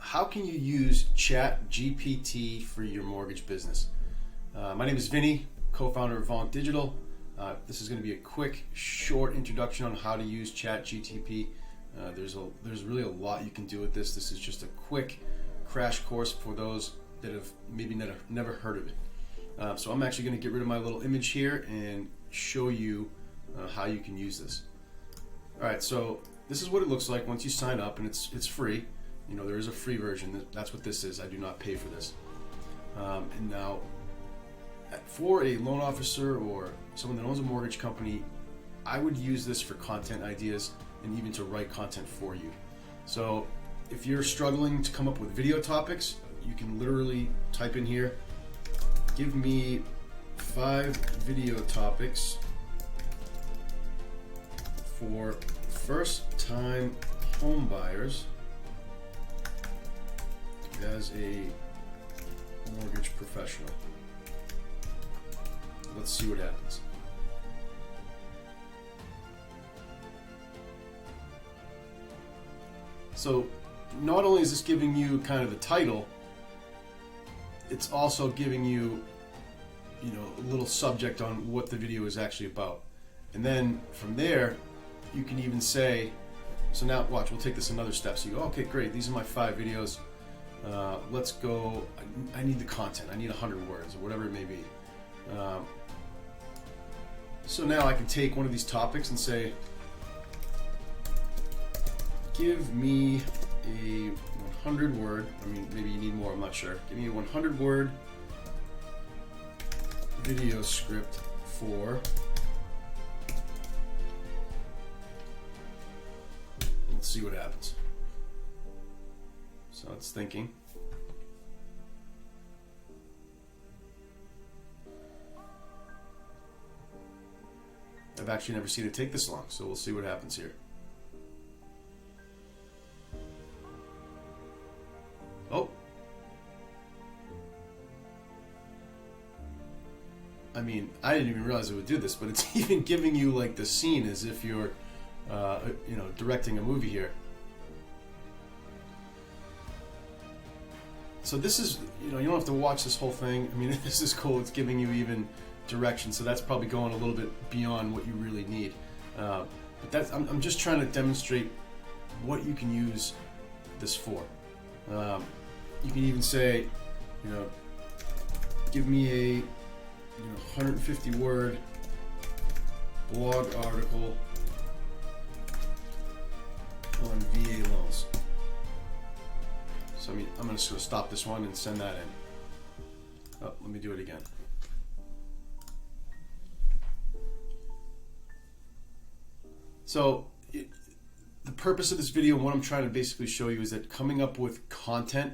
how can you use ChatGPT for your mortgage business? My name is Vinny, co-founder of Vaunt Digital. This is going to be a quick, short introduction on how to use ChatGPT. There's really a lot you can do with this. This is just a quick crash course for those that have maybe never heard of it. So I'm actually going to get rid of my little image here and show you how you can use this. All right, so this is what it looks like once you sign up, and it's free. You know, there is a free version. That's what this is. I do not pay for this. And now, for a loan officer or someone that owns a mortgage company, I would use this for content ideas and even to write content for you. So if you're struggling to come up with video topics, you can literally type in here, give me 5 video topics for first-time home buyers as a mortgage professional. Let's see what happens. So not only is this giving you kind of the title, it's also giving you, a little subject on what the video is actually about. And then from there, you can even say, so now watch, we'll take this another step. So you go, okay, great, these are my 5 videos. Let's go, I need the content. I need 100 words or whatever it may be. So now I can take one of these topics and say, give me a 100 word, maybe you need more, I'm not sure. Give me a 100 word video script for, let's see what happens. So it's thinking. I've actually never seen it take this long, so we'll see what happens here. Oh. I didn't even realize it would do this, but it's even giving you like the scene as if you're, directing a movie here. So this is, you don't have to watch this whole thing. This is cool. It's giving you even direction. So that's probably going a little bit beyond what you really need. But I'm just trying to demonstrate what you can use this for. You can even say, give me a 150 word blog article on VA loans. So I'm just going to stop this one and send that in. Oh, let me do it again. So the purpose of this video, what I'm trying to basically show you, is that coming up with content,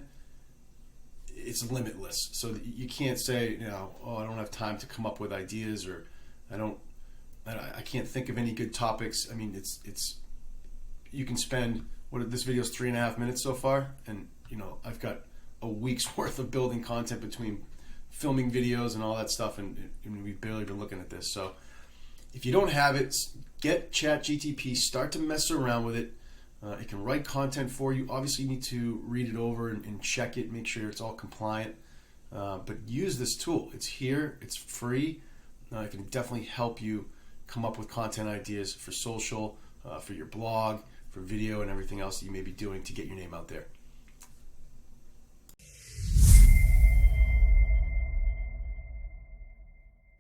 it's limitless. So you can't say, oh, I don't have time to come up with ideas, or I can't think of any good topics. You can spend, this video is 3.5 minutes so far, and I've got a week's worth of building content between filming videos and all that stuff, and we've barely been looking at this. So if you don't have it, get ChatGPT, start to mess around with it. It can write content for you. Obviously you need to read it over and check it, make sure it's all compliant, but use this tool. It's here, it's free. It can definitely help you come up with content ideas for social, for your blog, for video, and everything else that you may be doing to get your name out there.